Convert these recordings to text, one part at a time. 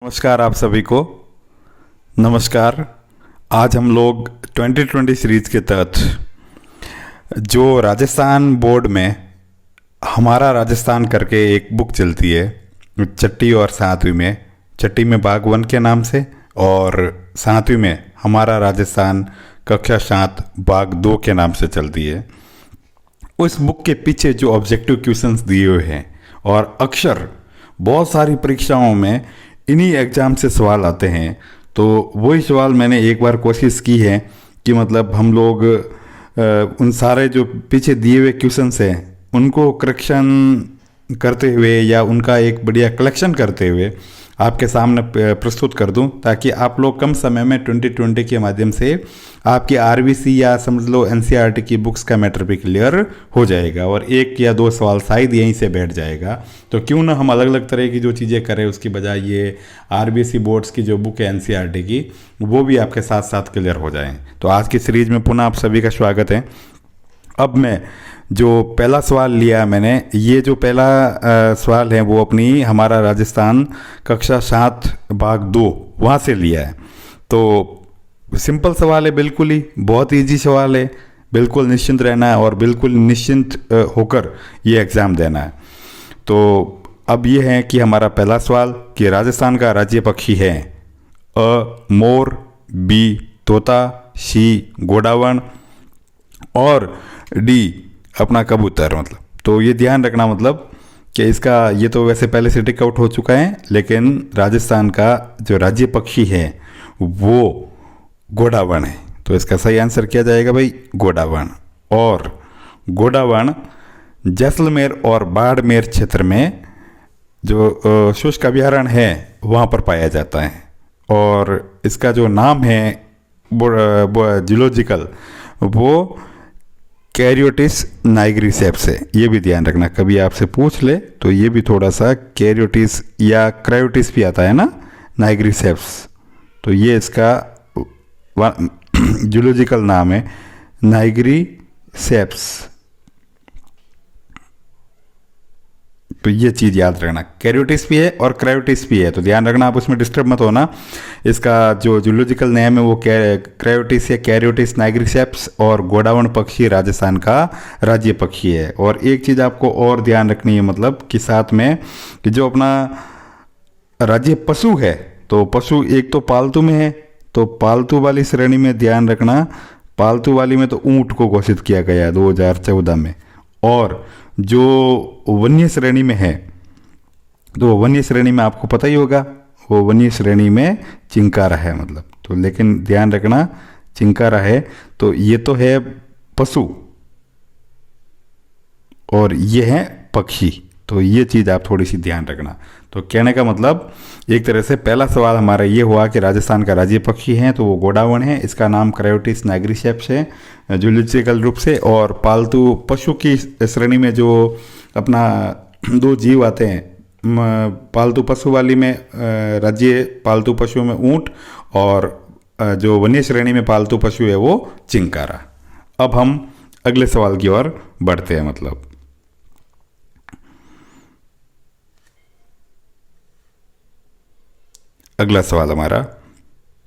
नमस्कार आप सभी को। नमस्कार। आज हम लोग 2020 सीरीज़ के तहत जो राजस्थान बोर्ड में हमारा राजस्थान करके एक बुक चलती है छठी और सातवीं में, छठी में भाग 1 के नाम से और सातवीं में हमारा राजस्थान कक्षा 7 भाग 2 के नाम से चलती है। उस बुक के पीछे जो ऑब्जेक्टिव क्वेश्चंस दिए हुए हैं और अक्सर बहुत सारी परीक्षाओं में इन्हीं एग्ज़ाम से सवाल आते हैं, तो वही सवाल मैंने एक बार कोशिश की है कि मतलब हम लोग उन सारे जो पीछे दिए हुए क्वेश्चंस हैं उनको करेक्शन करते हुए या उनका एक बढ़िया कलेक्शन करते हुए आपके सामने प्रस्तुत कर दूं, ताकि आप लोग कम समय में 2020 के माध्यम से आपकी आरबीसी या समझ लो एनसीईआरटी की बुक्स का मैटर भी क्लियर हो जाएगा और 1 या 2 सवाल शायद यहीं से बैठ जाएगा। तो क्यों ना हम अलग अलग तरह की जो चीज़ें करें, उसकी बजाय ये आरबीसी बोर्ड्स की जो बुक है एनसीईआरटी की, वो भी आपके साथ साथ क्लियर हो जाएँ। तो आज की सीरीज़ में पुनः आप सभी का स्वागत है। अब मैं जो पहला सवाल लिया मैंने, ये जो पहला सवाल है वो अपनी हमारा राजस्थान कक्षा 7 भाग 2 वहाँ से लिया है। तो सिंपल सवाल है, बिल्कुल ही बहुत इजी सवाल है, बिल्कुल निश्चिंत रहना है और बिल्कुल निश्चिंत होकर ये एग्ज़ाम देना है। तो अब ये है कि हमारा पहला सवाल कि राजस्थान का राज्य पक्षी है अ मोर, बी तोता, सी गोडावण और डी अपना कबूतर। मतलब तो ये ध्यान रखना मतलब कि इसका ये तो वैसे पहले से टिक आउट हो चुका है, लेकिन राजस्थान का जो राज्य पक्षी है वो गोडावण है। तो इसका सही आंसर किया जाएगा भाई गोडावण। और गोडावण जैसलमेर और बाड़मेर क्षेत्र में जो शुष्क अभयारण्य है वहाँ पर पाया जाता है और इसका जो नाम है जूलॉजिकल वो कैरियोटिस नाइग्रिसेप्स है। ये भी ध्यान रखना, कभी आपसे पूछ ले तो ये भी थोड़ा सा कैरियोटिस या क्रायोटिस भी आता है ना, नाइग्रिसेप्स। तो ये इसका जूलॉजिकल नाम है नाइग्रिसेप्स। तो ये चीज़ याद रखना, कैरियोटिस भी है और क्रायोटिस भी है, तो ध्यान रखना, आप उसमें डिस्टर्ब मत होना। इसका जो जूलॉजिकल नेम है वो क्रायोटिस या कैरियोटिस नाइग्रिसेप्स और गोडावण पक्षी राजस्थान का राज्य पक्षी है। और एक चीज़ आपको और ध्यान रखनी है, मतलब कि साथ में कि जो अपना राज्य पशु है, तो पशु एक तो पालतू में है, तो पालतू वाली श्रेणी में ध्यान रखना, पालतू वाली में तो ऊँट को घोषित किया गया है 2014 में। और जो वन्य श्रेणी में है, तो वन्य श्रेणी में आपको पता ही होगा, वो वन्य श्रेणी में चिंकारा है मतलब। तो लेकिन ध्यान रखना चिंकारा है, तो ये तो है पशु और ये है पक्षी, तो ये चीज़ आप थोड़ी सी ध्यान रखना। तो कहने का मतलब एक तरह से पहला सवाल हमारा ये हुआ कि राजस्थान का राज्य पक्षी है तो वो गोडावण है, इसका नाम क्रायोटिस नाइग्रिसेप्स है जूलॉजिकल रूप से। और पालतू पशु की श्रेणी में जो अपना 2 जीव आते हैं, पालतू पशु वाली में राज्य पालतू पशु में ऊँट और जो वन्य श्रेणी में पालतू पशु है वो चिंकारा। अब हम अगले सवाल की ओर बढ़ते हैं। मतलब अगला सवाल हमारा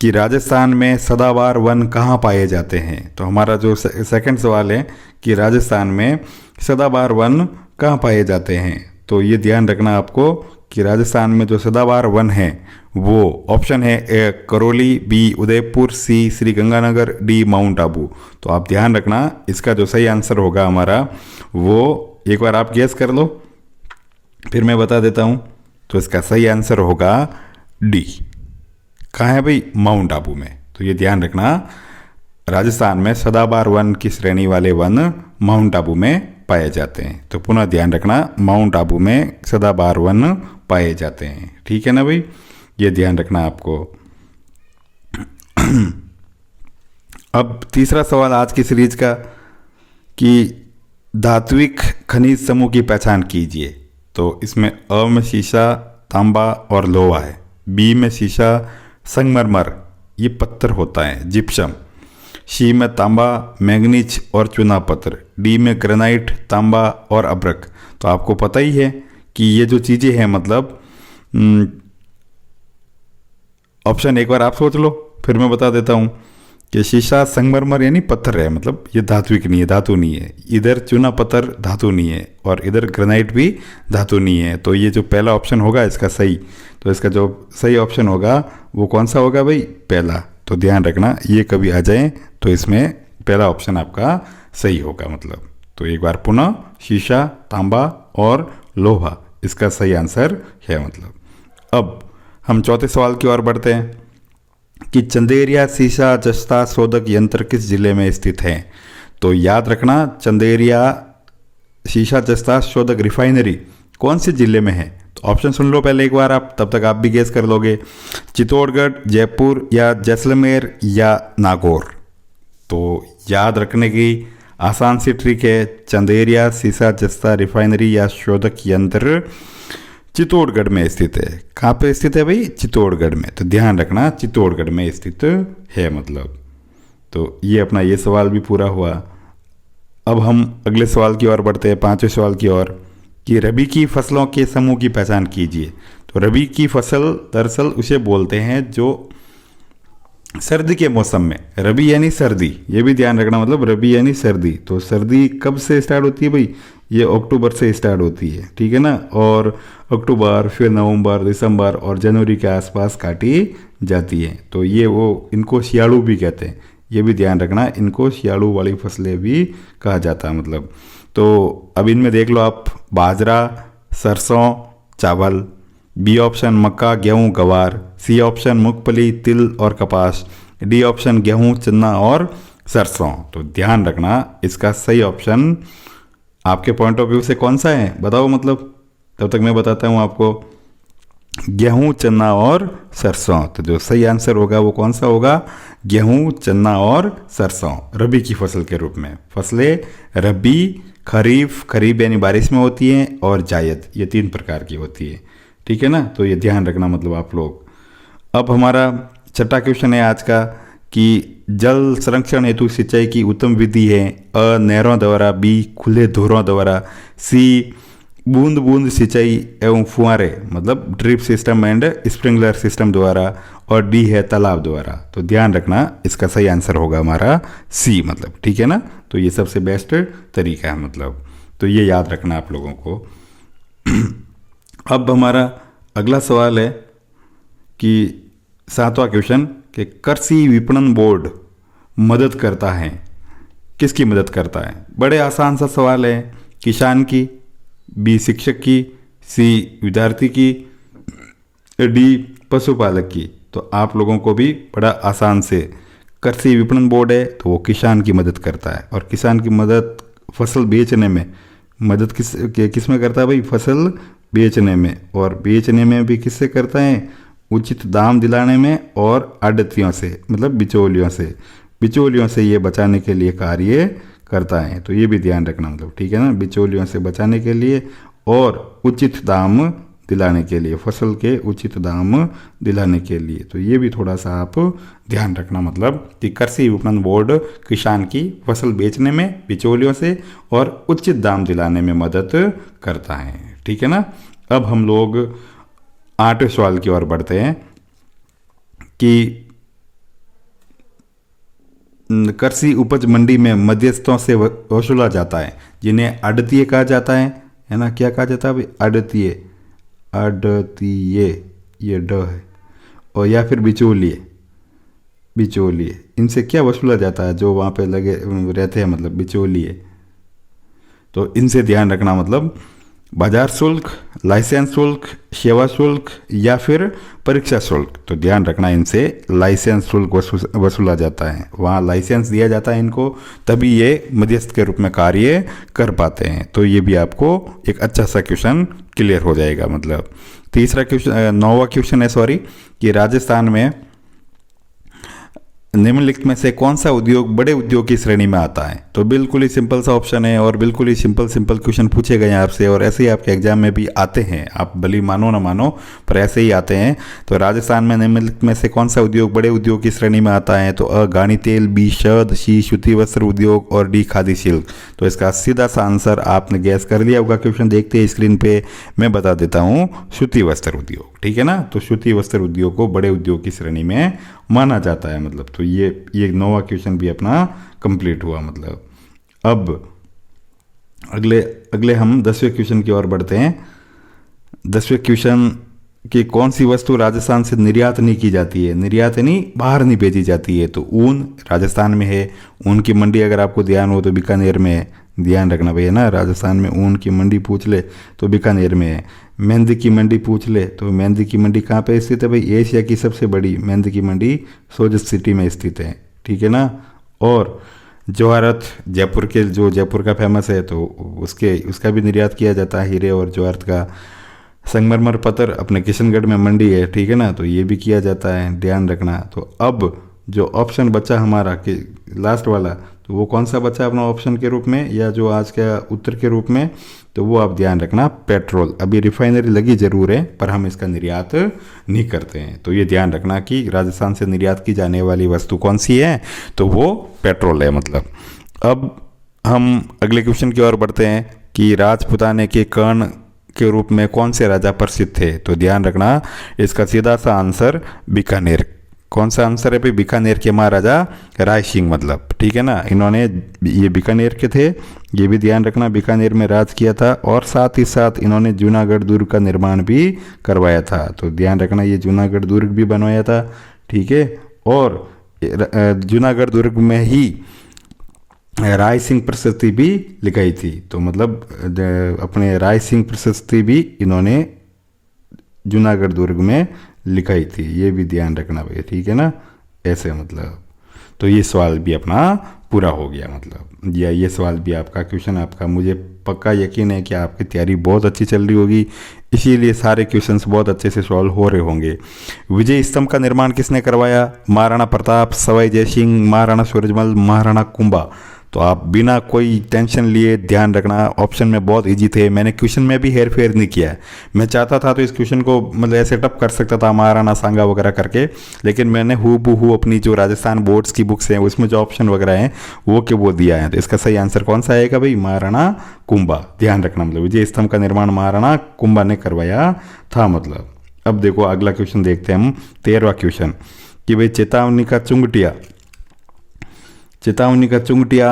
कि राजस्थान में सदाबहार वन कहाँ पाए जाते हैं। तो हमारा जो सेकंड सवाल है कि राजस्थान में सदाबहार वन कहाँ पाए जाते हैं। तो ये ध्यान रखना आपको कि राजस्थान में जो सदाबहार वन है वो ऑप्शन है ए करौली, बी उदयपुर, सी श्रीगंगानगर, डी माउंट आबू। तो आप ध्यान रखना, इसका जो सही आंसर होगा हमारा वो एक बार आप गेस कर लो, फिर मैं बता देता हूँ। तो इसका सही आंसर होगा डी। कहाँ है भाई? माउंट आबू में। तो ये ध्यान रखना, राजस्थान में सदाबहार वन की श्रेणी वाले वन माउंट आबू में पाए जाते हैं। तो पुनः ध्यान रखना, माउंट आबू में सदाबहार वन पाए जाते हैं। ठीक है ना भाई, ये ध्यान रखना आपको। अब तीसरा सवाल आज की सीरीज का कि धात्विक खनिज समूह की पहचान कीजिए। तो इसमें अ में शीशा, तांबा और लोहा है, बी में शीशा, संगमरमर ये पत्थर होता है, जिप्सम, सी में तांबा, मैंगनीज और चूना पत्थर, डी में ग्रेनाइट, तांबा और अब्रक। तो आपको पता ही है कि ये जो चीज़ें हैं मतलब ऑप्शन एक बार आप सोच लो, फिर मैं बता देता हूँ कि शीशा संगमरमर यानी पत्थर है, मतलब ये धात्विक नहीं है, धातु नहीं है। इधर चूना पत्थर धातु नहीं है और इधर ग्रेनाइट भी धातु नहीं है। तो ये जो पहला ऑप्शन होगा इसका सही, तो इसका जो सही ऑप्शन होगा वो कौन सा होगा भाई? पहला। तो ध्यान रखना ये कभी आ जाए तो इसमें पहला ऑप्शन आपका सही होगा मतलब। तो एक बार पुनः, शीशा, तांबा और लोहा इसका सही आंसर है मतलब। अब हम चौथे सवाल की ओर बढ़ते हैं कि चंदेरिया शीशा जस्ता शोधक यंत्र किस जिले में स्थित है? तो याद रखना, चंदेरिया शीशा जस्ता शोधक रिफाइनरी कौन से जिले में है? तो ऑप्शन सुन लो पहले एक बार आप, तब तक आप भी गेस कर लोगे। चित्तौड़गढ़, जयपुर या जैसलमेर या नागौर? तो याद रखने की आसान सी ट्रिक है, चंदेरिया शीशा जस्ता रिफाइनरी या शोधक यंत्र चित्तौड़गढ़ में स्थित है। कहाँ पे स्थित है भाई? चित्तौड़गढ़ में। तो ध्यान रखना चित्तौड़गढ़ में स्थित है मतलब। तो ये अपना ये सवाल भी पूरा हुआ। अब हम अगले सवाल की ओर बढ़ते हैं, पांचवें सवाल की ओर, कि रबी की फसलों के समूह की पहचान कीजिए। तो रबी की फसल दरअसल उसे बोलते हैं जो सर्दी के मौसम में, रबी यानी सर्दी, ये भी ध्यान रखना मतलब रबी यानी सर्दी। तो सर्दी कब से स्टार्ट होती है भाई? ये अक्टूबर से स्टार्ट होती है, ठीक है ना। और अक्टूबर, फिर नवंबर, दिसंबर और जनवरी के आसपास काटी जाती है। तो ये वो, इनको सियाड़ू भी कहते हैं, ये भी ध्यान रखना, इनको सियाड़ू वाली फसलें भी कहा जाता है मतलब। तो अब इनमें देख लो आप, बाजरा, सरसों, चावल, बी ऑप्शन मक्का, गेहूँ, गवार, सी ऑप्शन मूंगफली, तिल और कपास, डी ऑप्शन गेहूँ, चना और सरसों। तो ध्यान रखना इसका सही ऑप्शन आपके पॉइंट ऑफ व्यू से कौन सा है बताओ मतलब, तब तक मैं बताता हूँ आपको। गेहूँ, चना और सरसों। तो जो सही आंसर होगा वो कौन सा होगा? गेहूँ, चना और सरसों, रबी की फसल के रूप में। फसलें रबी, खरीफ, खरीफ यानी बारिश में होती हैं, और जायद, ये 3 प्रकार की होती है, ठीक है ना। तो ये ध्यान रखना मतलब आप लोग। अब हमारा छठा क्वेश्चन है आज का कि जल संरक्षण हेतु सिंचाई की उत्तम विधि है? अ, नहरों द्वारा, बी, खुले धोरों द्वारा, सी, बूंद बूंद सिंचाई एवं फुहारे मतलब drip system and sprinkler system द्वारा, और डी है तालाब द्वारा। तो ध्यान रखना इसका सही आंसर होगा हमारा सी मतलब, ठीक है ना। तो ये सबसे बेस्ट तरीका है मतलब, तो ये याद रखना आप लोगों को। अब हमारा अगला सवाल है कि 7वां क्वेश्चन, कि कृषि विपणन बोर्ड मदद करता है, किसकी मदद करता है? बड़े आसान सा सवाल है, किसान की, बी शिक्षक की, सी विद्यार्थी की, डी पशुपालक की। तो आप लोगों को भी बड़ा आसान से, कृषि विपणन बोर्ड है तो वो किसान की मदद करता है, और किसान की मदद फसल बेचने में, मदद किस में करता है भाई? फसल बेचने में, और बेचने में भी किससे करता है? उचित दाम दिलाने में, और आड़तियों से मतलब बिचौलियों से ये बचाने के लिए कार्य करता है। तो ये भी ध्यान रखना मतलब, ठीक है ना, बिचौलियों से बचाने के लिए और उचित दाम दिलाने के लिए, फसल के उचित दाम दिलाने के लिए। तो ये भी थोड़ा सा आप ध्यान रखना मतलब कि कृषि विपणन बोर्ड किसान की फसल बेचने में बिचौलियों से और उचित दाम दिलाने में मदद करता है, ठीक है ना। अब हम लोग 8वें सवाल की ओर बढ़ते हैं कि कृषि उपज मंडी में मध्यस्थों से वसूला जाता है, जिन्हें आड़तीय कहा जाता है ना। क्या कहा जाता है भाई? आड़तीय, ये ड है, और या फिर बिचौलिए, इनसे क्या वसूला जाता है? जो वहाँ पे लगे रहते हैं मतलब बिचौलिए। तो इनसे ध्यान रखना मतलब बाजार शुल्क, लाइसेंस शुल्क, सेवा शुल्क या फिर परीक्षा शुल्क। तो ध्यान रखना इनसे लाइसेंस शुल्क वसूला जाता है, वहाँ लाइसेंस दिया जाता है इनको, तभी ये मध्यस्थ के रूप में कार्य कर पाते हैं। तो ये भी आपको एक अच्छा सा क्वेश्चन क्लियर हो जाएगा मतलब। तीसरा क्वेश्चन, 9वां क्वेश्चन है सॉरी, कि राजस्थान में निम्नलिखित में से कौन सा उद्योग बड़े उद्योग की श्रेणी में आता है? तो बिल्कुल ही सिंपल सा ऑप्शन है और बिल्कुल ही सिंपल सिंपल क्वेश्चन पूछे गए हैं आपसे और ऐसे ही आपके एग्जाम में भी आते हैं, आप भली मानो ना मानो पर ऐसे ही आते हैं। तो राजस्थान में निम्नलिखित में से कौन सा उद्योग बड़े उद्योग की श्रेणी में आता है? तो अ घानी तेल, बी शहद, सी सूती वस्त्र उद्योग और डी खादी शिल्प। तो इसका सीधा सा आंसर आपने गैस कर लिया होगा, क्वेश्चन देखते हैं स्क्रीन पे मैं बता देता हूँ, सूती वस्त्र उद्योग, ठीक है ना। तो सूती वस्त्र उद्योग को बड़े उद्योग की श्रेणी में माना जाता है मतलब। तो ये नौवां क्वेश्चन भी अपना कंप्लीट हुआ मतलब। अब अगले हम 10वें क्वेश्चन की ओर बढ़ते हैं। 10वें क्वेश्चन कि कौन सी वस्तु राजस्थान से निर्यात नहीं की जाती है? निर्यात यानी बाहर नहीं भेजी जाती है। तो ऊन राजस्थान में है, ऊन की मंडी अगर आपको ध्यान हो तो बीकानेर में है, ध्यान रखना भैया ना। राजस्थान में ऊन की मंडी पूछ ले तो बीकानेर में है। मेहंदी की मंडी पूछ ले तो मेहंदी की मंडी कहाँ पे स्थित है भाई? एशिया की सबसे बड़ी मेहंदी की मंडी सोजत सिटी में स्थित है, ठीक है ना। और जवाहरत जयपुर का फेमस है तो उसका भी निर्यात किया जाता है, हीरे और जवाहरत का। संगमरमर पत्थर अपने किशनगढ़ में मंडी है, ठीक है ना, तो ये भी किया जाता है, ध्यान रखना। तो अब जो ऑप्शन बचा हमारा कि लास्ट वाला, तो वो कौन सा बचा अपना ऑप्शन के रूप में या जो आज का उत्तर के रूप में? तो वो आप ध्यान रखना, पेट्रोल। अभी रिफाइनरी लगी जरूर है पर हम इसका निर्यात नहीं करते हैं। तो ये ध्यान रखना कि राजस्थान से निर्यात की जाने वाली वस्तु कौन सी है? तो वो पेट्रोल है मतलब। अब हम अगले क्वेश्चन की ओर बढ़ते हैं कि राजपुताने के कर्ण के रूप में कौन से राजा प्रसिद्ध थे? तो ध्यान रखना, इसका सीधा सा आंसर बीकानेर। कौन सा आंसर है भाई? बीकानेर के महाराजा राय सिंह मतलब, ठीक है ना। इन्होंने ये बीकानेर के थे, ये भी ध्यान रखना, बीकानेर में राज किया था और साथ ही साथ इन्होंने जूनागढ़ दुर्ग का निर्माण भी करवाया था। तो ध्यान रखना, ये जूनागढ़ दुर्ग भी बनवाया था, ठीक है। और जूनागढ़ दुर्ग में ही राय सिंह प्रशस्ति भी लिखाई थी। तो मतलब अपने राय सिंह प्रशस्ति भी इन्होंने जूनागढ़ दुर्ग में लिखाई थी, ये भी ध्यान रखना भैया, ठीक है ना। ऐसे मतलब तो ये सवाल भी अपना पूरा हो गया मतलब, या ये सवाल भी आपका क्वेश्चन आपका, मुझे पक्का यकीन है कि आपकी तैयारी बहुत अच्छी चल रही होगी, इसीलिए सारे क्वेश्चंस बहुत अच्छे से सॉल्व हो रहे होंगे। विजय स्तंभ का निर्माण किसने करवाया? महाराणा प्रताप, सवाई जयसिंह, महाराणा सूरजमल, महाराणा कुंभा। तो आप बिना कोई टेंशन लिए ध्यान रखना, ऑप्शन में बहुत इजी थे, मैंने क्वेश्चन में भी हेर फेर नहीं किया है। मैं चाहता था तो इस क्वेश्चन को मतलब ऐसे टप कर सकता था महाराणा सांगा वगैरह करके, लेकिन मैंने हूबहू अपनी जो राजस्थान बोर्ड्स की बुक्स हैं उसमें जो ऑप्शन वगैरह हैं वो दिया है। तो इसका सही आंसर कौन सा आएगा भाई? महाराणा कुंभा, ध्यान रखना मतलब विजय स्तंभ का निर्माण महाराणा कुंभा ने करवाया था मतलब। अब देखो अगला क्वेश्चन देखते हैं हम, 13वां क्वेश्चन कि भाई चेतावनी का चुंगटिया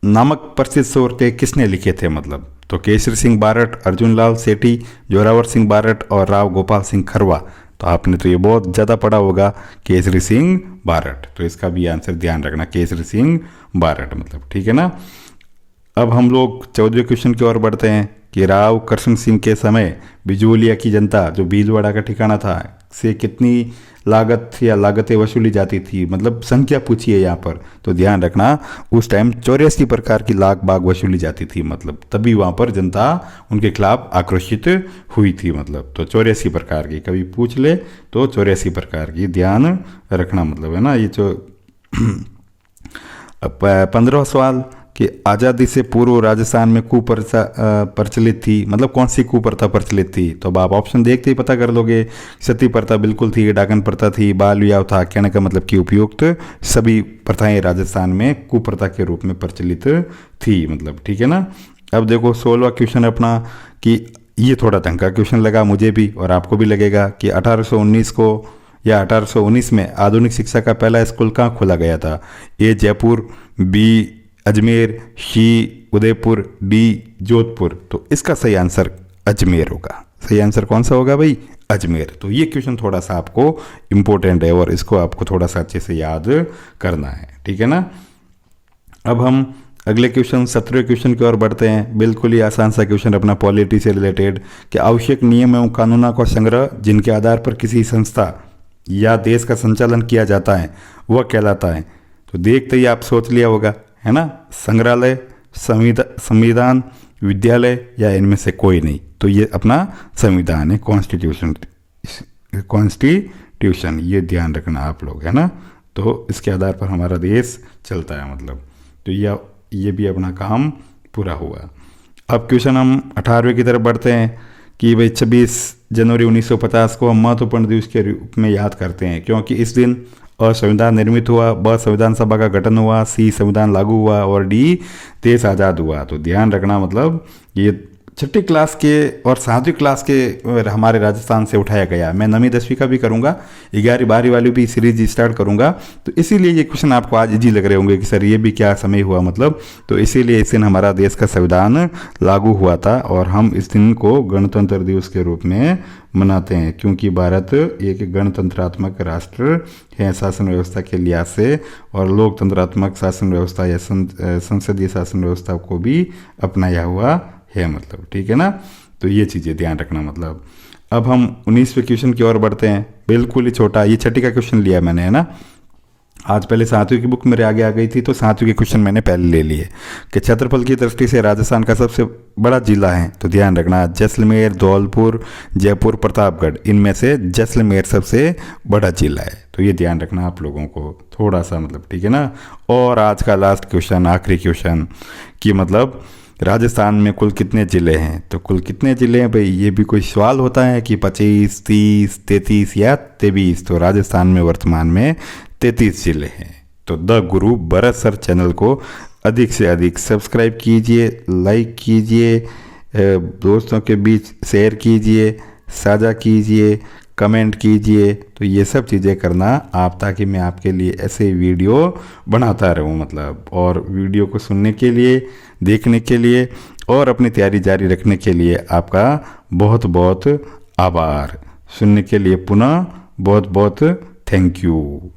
नामक प्रसिद्ध सूरतें किसने लिखे थे मतलब? तो केसरी सिंह बारट, अर्जुन लाल सेठी, जोरावर सिंह बारट और राव गोपाल सिंह खरवा। तो आपने तो ये बहुत ज़्यादा पढ़ा होगा, केसरी सिंह बारट। तो इसका भी आंसर ध्यान रखना, केसरी सिंह बारट मतलब, ठीक है ना। अब हम लोग 14वें क्वेश्चन की ओर बढ़ते हैं कि राव कृष्ण सिंह के समय बिजोलिया की जनता, जो भीलवाड़ा का ठिकाना था, से कितनी लागत या लागतें वसूली जाती थी? मतलब संख्या पूछी है यहाँ पर, तो ध्यान रखना उस टाइम 84 प्रकार की लाख बाग वसूली जाती थी मतलब, तभी वहाँ पर जनता उनके खिलाफ आक्रोशित हुई थी मतलब। तो 84 प्रकार की, कभी पूछ ले तो 84 प्रकार की ध्यान रखना मतलब, है ना। ये जो 15वां सवाल कि आज़ादी से पूर्व राजस्थान में कुप्रथा प्रचलित थी, मतलब कौन सी कुप्रथा प्रचलित थी? तो अब आप ऑप्शन देखते ही पता कर लोगे। सती प्रथा बिल्कुल थी, डाकन प्रथा थी, बाल विवाह था, कहने का मतलब कि उपयुक्त सभी प्रथाएं राजस्थान में कुप्रथा के रूप में प्रचलित थी मतलब, ठीक है ना। अब देखो 16वां क्वेश्चन अपना कि ये थोड़ा ढंग का क्वेश्चन लगा मुझे भी और आपको भी लगेगा कि 1819 को या 1819 में आधुनिक शिक्षा का पहला स्कूल कहाँ खोला गया था? ए जयपुर, बी अजमेर, सी उदयपुर, डी जोधपुर। तो इसका सही आंसर अजमेर होगा। सही आंसर कौन सा होगा भाई? अजमेर। तो ये क्वेश्चन थोड़ा सा आपको इम्पोर्टेंट है और इसको आपको थोड़ा सा अच्छे से याद करना है, ठीक है ना। अब हम अगले क्वेश्चन 17वें क्वेश्चन की ओर बढ़ते हैं। बिल्कुल ही आसान सा क्वेश्चन अपना पॉलिटी से रिलेटेड कि आवश्यक नियम एवं कानूनों का संग्रह जिनके आधार पर किसी संस्था या देश का संचालन किया जाता है वह कहलाता है। तो देखते ही आप सोच लिया होगा, है ना, संग्रहालय, संविधान, विद्यालय या इनमें से कोई नहीं। तो ये अपना संविधान है, कॉन्स्टिट्यूशन, ये ध्यान रखना आप लोग, है ना। तो इसके आधार पर हमारा देश चलता है मतलब। तो ये भी अपना काम पूरा हुआ। अब क्वेश्चन हम 18वें की तरफ बढ़ते हैं कि भाई 26 जनवरी 1950 को हम महत्वपूर्ण दिवस के रूप में याद करते हैं क्योंकि इस दिन अ संविधान निर्मित हुआ, ब संविधान सभा का गठन हुआ, सी संविधान लागू हुआ और डी देश आज़ाद हुआ। तो ध्यान रखना, मतलब ये 6ठी क्लास के और 7वीं क्लास के हमारे राजस्थान से उठाया गया। मैं 9वीं 10वीं का भी करूँगा, 11वीं 12वीं वाली भी सीरीज स्टार्ट करूँगा, तो इसीलिए ये क्वेश्चन आपको आज इजी लग रहे होंगे कि सर ये भी क्या समय हुआ मतलब। तो इसीलिए इस दिन हमारा देश का संविधान लागू हुआ था और हम इस दिन को गणतंत्र दिवस के रूप में मनाते हैं क्योंकि भारत एक गणतंत्रात्मक राष्ट्र है शासन व्यवस्था के लिहाज से, और लोकतंत्रात्मक शासन व्यवस्था या संसदीय शासन व्यवस्था को भी अपनाया हुआ है, मतलब ठीक है ना। तो ये चीज़ें ध्यान रखना। मतलब अब हम 19वें क्वेश्चन की ओर बढ़ते हैं, बिल्कुल ही छोटा, ये 6ठी का क्वेश्चन लिया मैंने, है ना। आज पहले 7वीं की बुक मेरे आगे आ गई थी तो 7वीं के क्वेश्चन मैंने पहले ले लिए कि क्षेत्रफल की दृष्टि से राजस्थान का सबसे बड़ा जिला है। तो ध्यान रखना, जैसलमेर, धौलपुर, जयपुर, प्रतापगढ़, इनमें से जैसलमेर सबसे बड़ा जिला है। तो ये ध्यान रखना आप लोगों को थोड़ा सा, मतलब ठीक है ना। और आज का लास्ट क्वेश्चन, आखिरी क्वेश्चन कि मतलब राजस्थान में कुल कितने ज़िले हैं। तो कुल कितने ज़िले हैं भाई, ये भी कोई सवाल होता है कि 25, 30, 33 या 23। तो राजस्थान में वर्तमान में 33 ज़िले हैं। तो the Guru Bharat sir channel को अधिक से अधिक सब्सक्राइब कीजिए, लाइक कीजिए, दोस्तों के बीच शेयर कीजिए, साझा कीजिए, कमेंट कीजिए। तो ये सब चीज़ें करना आप, ताकि मैं आपके लिए ऐसे वीडियो बनाता रहूँ, मतलब। और वीडियो को सुनने के लिए, देखने के लिए और अपनी तैयारी जारी रखने के लिए आपका बहुत बहुत आभार। सुनने के लिए पुनः बहुत बहुत थैंक यू।